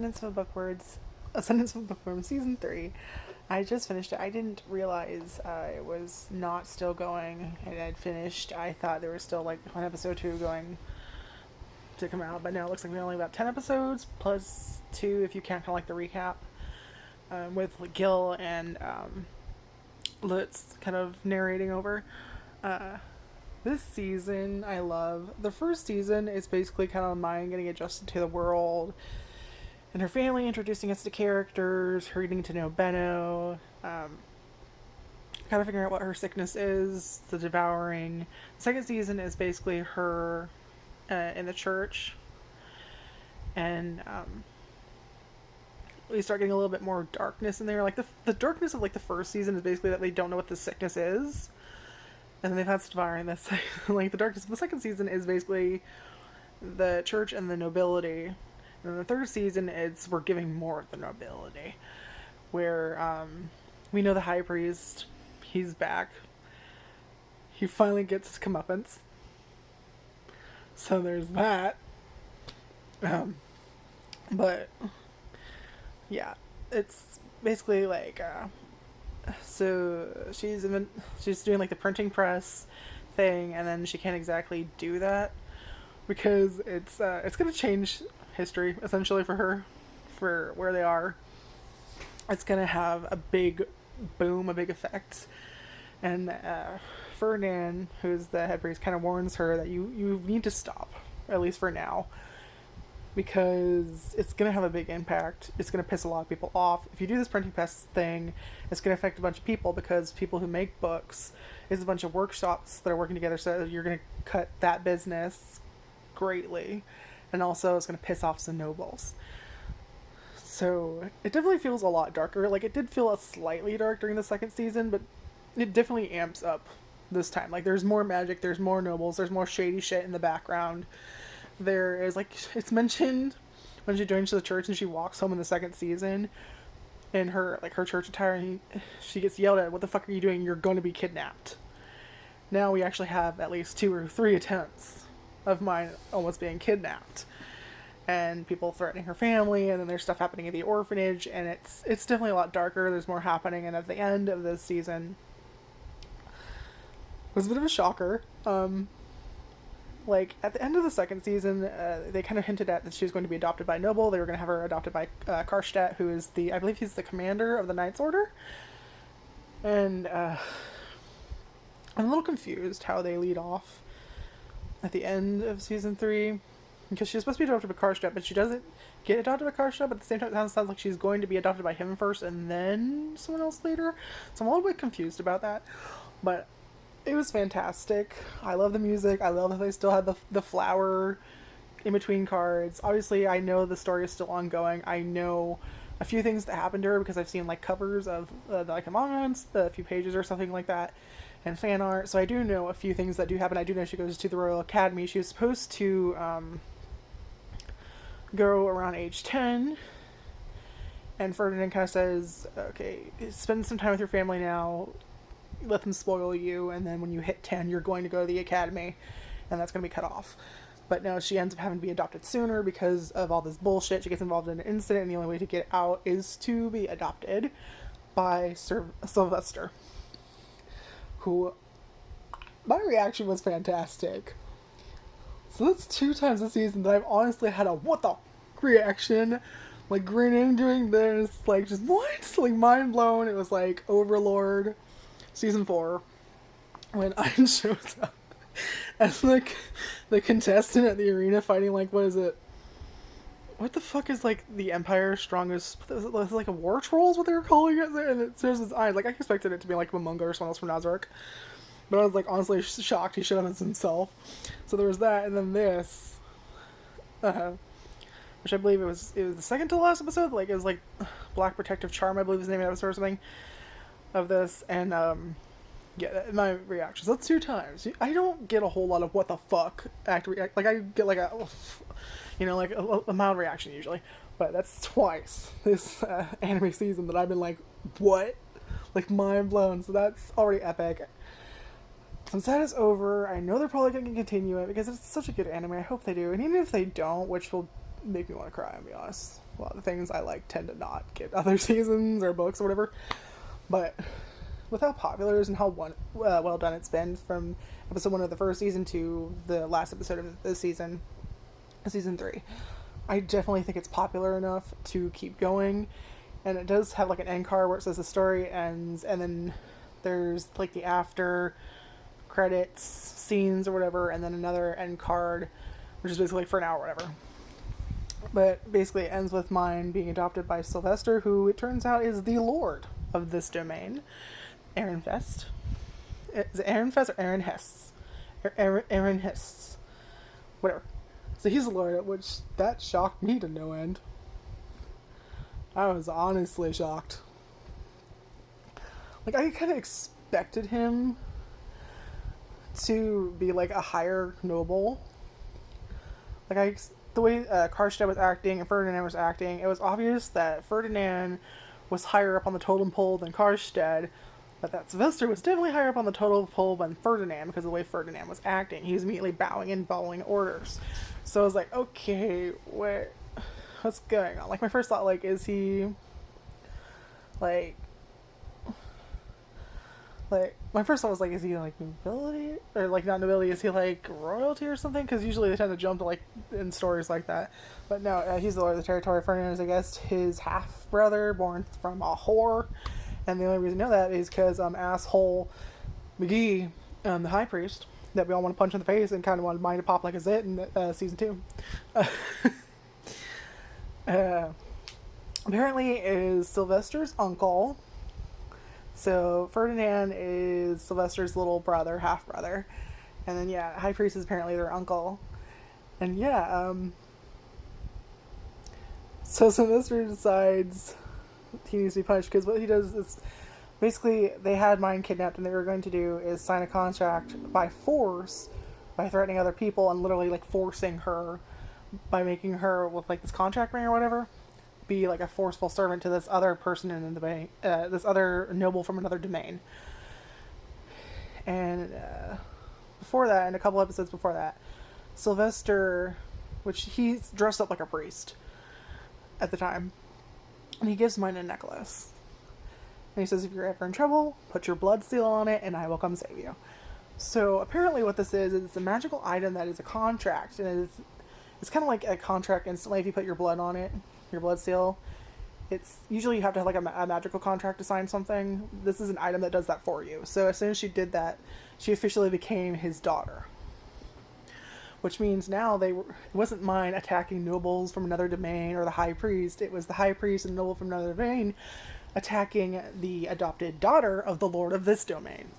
Ascendance of Bookworm Season 3. I just finished it. I didn't realize it was not still going and I'd finished. I thought there was still like one episode 2 going to come out, but no, it looks like we only about 10 episodes plus 2 if you count kind of like the recap with Gil and Lutz kind of narrating over. Uh, this season I love. The first season is basically kind of myne getting adjusted to the world and her family, introducing us to characters, her getting to know Benno, kind of figuring out what her sickness is, the devouring. The second season is basically her in the church, and we start getting a little bit more darkness in there. Like the darkness of like the first season is basically that they don't know what the sickness is, and then they've had to devouring this. Like the darkness of the second season is basically the church and the nobility. And the third season, we're giving more of the nobility, where we know the high priest, he's back. He finally gets his comeuppance. So there's that. But yeah, it's basically like so she's doing like the printing press thing, and then she can't exactly do that because it's gonna change history essentially for her, for where they are. It's gonna have a big boom, a big effect, and Ferdinand, who's the head priest, kind of warns her that you need to stop, at least for now, because it's gonna have a big impact. It's gonna piss a lot of people off. If you do this printing press thing, it's gonna affect a bunch of people because people who make books is a bunch of workshops that are working together, so you're gonna cut that business greatly, and also it's going to piss off some nobles. So it definitely feels a lot darker. Like it did feel a slightly dark during the second season, but it definitely amps up this time. Like there's more magic, there's more nobles, there's more shady shit in the background. There is like it's mentioned when she joins the church and she walks home in the second season in her church attire, and she gets yelled at, "What the fuck are you doing? You're going to be kidnapped." Now we actually have at least 2 or 3 attempts of myne almost being kidnapped, and people threatening her family, and then there's stuff happening at the orphanage, and it's definitely a lot darker. There's more happening, and at the end of this season was a bit of a shocker. Like at the end of the second season, they kind of hinted at that she was going to be adopted by a noble. They were going to have her adopted by Karstedt, who is I believe he's the commander of the Knights Order, and I'm a little confused how they lead off at the end of season 3, because she's supposed to be adopted by Karstedt, but she doesn't get adopted by Karstedt, but at the same time it sounds like she's going to be adopted by him first and then someone else later. So I'm a little bit confused about that, but it was fantastic. I love the music. I love that they still had the flower in between cards. Obviously, I know the story is still ongoing. I know a few things that happened to her because I've seen like covers of like Among Us, a few pages or something like that, and fan art. So I do know a few things that do happen. I do know she goes to the Royal Academy. She was supposed to go around age 10, and Ferdinand kind of says, "Okay, spend some time with your family now. Let them spoil you, and then when you hit 10, you're going to go to the academy, and that's going to be cut off." But no, she ends up having to be adopted sooner because of all this bullshit. She gets involved in an incident, and the only way to get out is to be adopted by Sylvester, who, my reaction was fantastic. So that's 2 times this season that I've honestly had a what the reaction, like grinning, doing this, like just what, like mind blown. It was like Overlord season 4 when Ein shows up as like the contestant at the arena fighting like what is it? What the fuck is like the Empire's strongest? Was it like a war troll? Is what they were calling it? And it says his eyes. Like I expected it to be like Momonga or someone else from Nazareth, but I was like honestly shocked he showed up as himself. So there was that, and then this, which I believe it was the second to last episode. Like it was like Black Protective Charm, I believe is the name of the episode or something of this, and yeah, my reactions. That's 2 times. I don't get a whole lot of what the fuck react. Like I get like like a mild reaction usually, but that's twice this anime season that I've been like, what, like mind blown. So that's already epic. Since that is over, I know they're probably going to continue it because it's such a good anime. I hope they do, and even if they don't, which will make me want to cry, I'll be honest. a lot of things I like tend to not get other seasons or books or whatever. But with how popular it is and how well done it's been from episode 1 of the first season to the last episode of this season, season 3, I definitely think it's popular enough to keep going. And it does have like an end card where it says the story ends, and then there's like the after credits scenes or whatever, and then another end card, which is basically like for an hour or whatever. But basically it ends with myne being adopted by Sylvester, who it turns out is the lord of this domain. Aaron Fest. Is it Aaron Fest or Aaron Hess? Aaron Hess. Whatever. So he's the lord, which that shocked me to no end. I was honestly shocked. Like, I kind of expected him to be like a higher noble. Like, the way Karstead was acting and Ferdinand was acting, it was obvious that Ferdinand was higher up on the totem pole than Karstead, but that Sylvester was definitely higher up on the totem pole than Ferdinand because of the way Ferdinand was acting. He was immediately bowing and following orders. So I was like, okay, what's going on? Like, my first thought, like, is he, like, my first thought was, like, is he, like, nobility? Or, like, not nobility, is he, like, royalty or something? Because usually they tend to jump to, like, in stories like that. But no, he's the lord of the territory. Ferdinand is, I guess, his half-brother, born from a whore. And the only reason I know that is because, asshole McGee, the high priest, that we all want to punch in the face and kind of wanted myne to pop like a zit in season 2. Apparently is Sylvester's uncle. So Ferdinand is Sylvester's little brother, half brother, and then High Priest is apparently their uncle, and so Sylvester decides he needs to be punished because what he does is basically they had myne kidnapped, and they were going to do is sign a contract by force, by threatening other people and literally like forcing her by making her with like this contract ring or whatever be like a forceful servant to this other person in the domain, this other noble from another domain. And before that, and a couple episodes before that, Sylvester, which he's dressed up like a priest at the time, and he gives myne a necklace. And he says, if you're ever in trouble, put your blood seal on it and I will come save you. So apparently what this is it's a magical item that is a contract, and it's kind of like a contract instantly if you put your blood on it, your blood seal. It's usually you have to have like a magical contract to sign something. This is an item that does that for you. So as soon as she did that, she officially became his daughter. Which means now it wasn't myne attacking nobles from another domain or the high priest. It was the high priest and noble from another domain attacking the adopted daughter of the lord of this domain.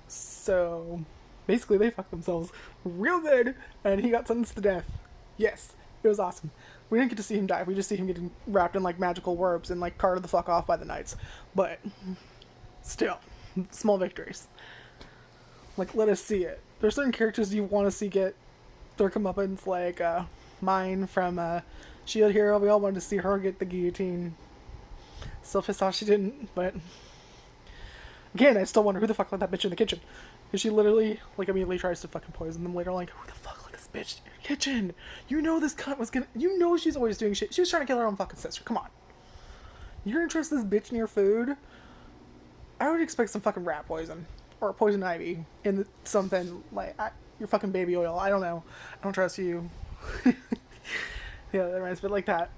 So basically they fucked themselves real good, and he got sentenced to death. Yes, it was awesome. We didn't get to see him die. We just see him getting wrapped in like magical warps and like carted the fuck off by the knights. But still, small victories. Like, let us see it. There's certain characters you want to see get their comeuppance, like myne from Shield Hero. We all wanted to see her get the guillotine. Still pissed off she didn't, but again, I still wonder who the fuck let that bitch in the kitchen. Because she literally like immediately tries to fucking poison them later. Like, who the fuck let this bitch in your kitchen? You know this cunt was gonna. You know she's always doing shit. She was trying to kill her own fucking sister. Come on. You're gonna trust this bitch in your food? I would expect some fucking rat poison or poison ivy in something like your fucking baby oil. I don't know. I don't trust you. Yeah, that reminds me like that.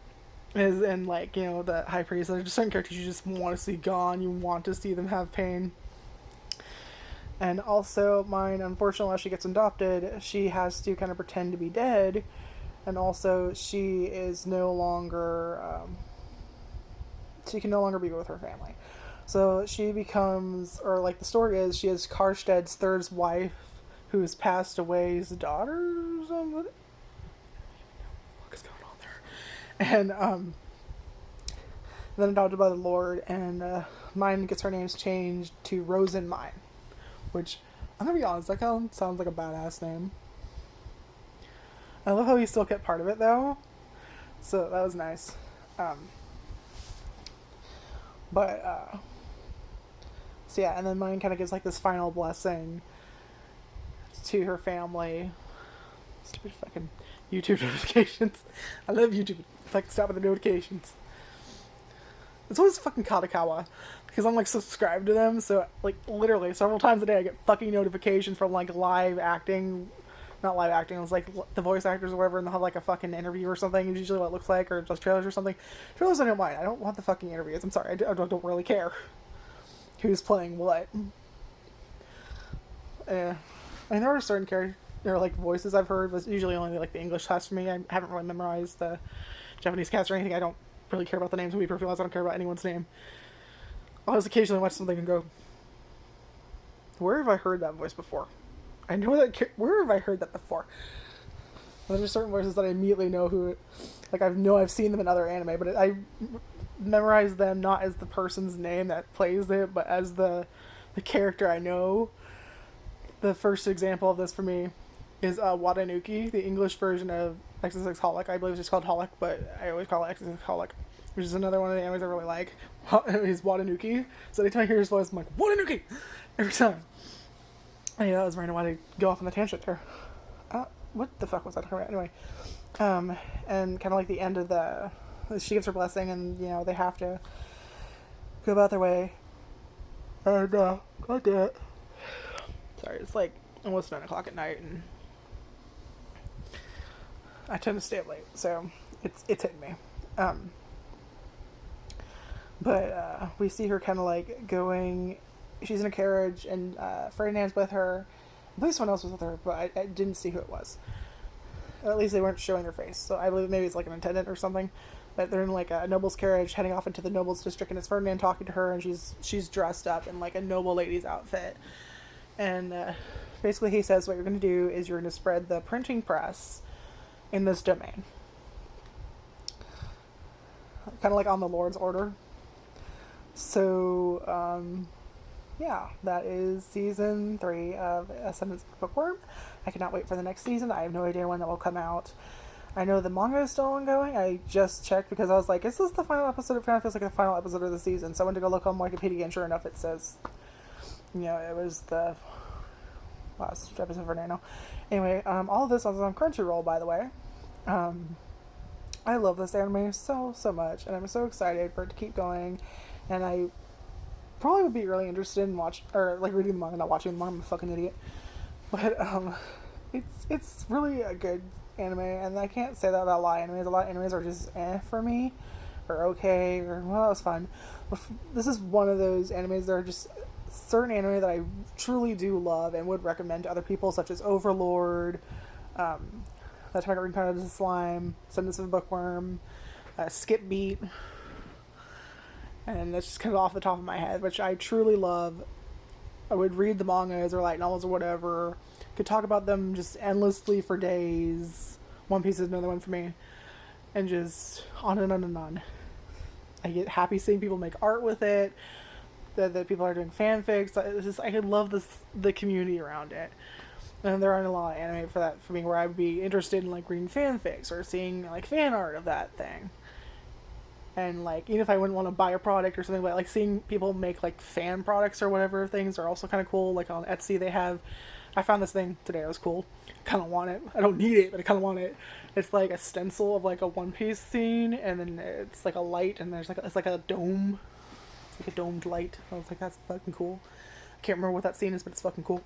And like, you know, the high priest. There's just certain characters you just want to see gone. You want to see them have pain. And also, myne, unfortunately, as she gets adopted, she has to kind of pretend to be dead. And also, she is no longer, she can no longer be with her family. So she becomes, or like the story is, she is Karstead's third wife, who has passed away's daughter or something. What is going on there? And then adopted by the Lord, and myne gets her names changed to Rosen myne, which, I'm gonna be honest, that kind of sounds like a badass name. I love how he still kept part of it though, so that was nice. So yeah, and then myne kind of gives like this final blessing to her family. Stupid fucking YouTube notifications. I love YouTube. like stop with the notifications. It's always fucking Katakawa, because I'm like subscribed to them, so like literally several times a day I get fucking notifications from like live acting, not live acting, it was like the voice actors or whatever, and they'll have like a fucking interview or something, it's usually what it looks like, or just trailers or something. Trailers I don't mind, I don't want the fucking interviews, I'm sorry, I don't really care who's playing what. Yeah. I mean, there are certain characters, there are like voices I've heard, but usually only like the English cast for me. I haven't really memorized the Japanese cast or anything. I don't really care about the names, to be perfectly honest. I don't care about anyone's name. I'll just occasionally watch something and go, where have I heard that voice before? I know that, where have I heard that before? And there's certain voices that I immediately know who, like I've seen them in other anime, but I memorize them not as the person's name that plays it, but as the character I know. The first example of this for me is Watanuki, the English version of XXX Holic. I believe it's just called Holic, but I always call it XXX Holic, which is another one of the animes I really like. He's Watanuki. So anytime I hear his voice, I'm like, Watanuki! Every time. And yeah, that was random. Why to go off on the tangent there. What the fuck was I talking about? Anyway. And kind of like the end of she gives her blessing, and, you know, they have to go about their way. And, God damn it. Sorry, it's like almost 9 o'clock at night, and I tend to stay up late, so it's hitting me. But we see her kind of like going. She's in a carriage, and Ferdinand's with her. I believe someone else was with her, but I didn't see who it was. Or at least they weren't showing their face, so I believe maybe it's like an attendant or something. But they're in like a noble's carriage heading off into the noble's district, and it's Ferdinand talking to her, and she's dressed up in like a noble lady's outfit. And basically he says what you're going to do is you're going to spread the printing press in this domain. Kind of like on the Lord's order. So, yeah, that is season 3 of Ascendance Bookworm. I cannot wait for the next season. I have no idea when that will come out. I know the manga is still ongoing. I just checked because I was like, is this the final episode? It kind of feels like the final episode of the season. So I went to go look on Wikipedia, and sure enough it says, you know, it was the last episode for now. Anyway, all of this was on Crunchyroll, by the way. I love this anime so much, and I'm so excited for it to keep going. And I probably would be really interested in reading the manga, not watching the manga. I'm a fucking idiot. But it's really a good anime, and I can't say that about a lot of animes. A lot of animes are just for me, or okay, or well, that was fun. But this is one of those animes that are just certain anime that I truly do love and would recommend to other people, such as Overlord, That Time I Got Reincarnated as a Slime, Ascendance of a Bookworm, Skip Beat, and that's just kind of off the top of my head, which I truly love. I would read the mangas or light novels or whatever, could talk about them just endlessly for days. One Piece is another one for me, and just on and on and on. I get happy seeing people make art with it, that people are doing fanfics. I love the community around it. And there aren't a lot of anime for that for me, where I would be interested in like reading fanfics or seeing like fan art of that thing. And like, even if I wouldn't want to buy a product or something, but like seeing people make like fan products or whatever things are also kind of cool. Like on Etsy I found this thing today, it was cool. I kind of want it. I don't need it, but I kind of want it. It's like a stencil of like a One Piece scene, and then it's like a light, and it's like a dome. It's like a domed light. I was like, that's fucking cool. I can't remember what that scene is, but it's fucking cool.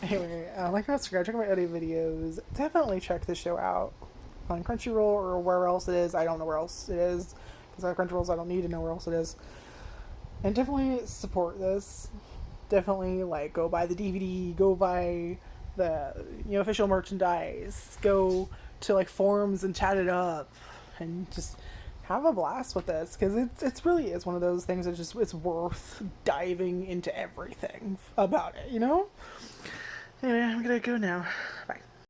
Anyway, like and subscribe, check out my other videos. Definitely check this show out on Crunchyroll or where else it is. I don't know where else it is, because I have Crunchyroll, so I don't need to know where else it is. And definitely support this. Definitely like go buy the DVD, go buy the official merchandise, go to like forums and chat it up, and just have a blast with this, because it's really is one of those things that it's worth diving into everything about it, you know? Anyway, I'm gonna go now. Bye.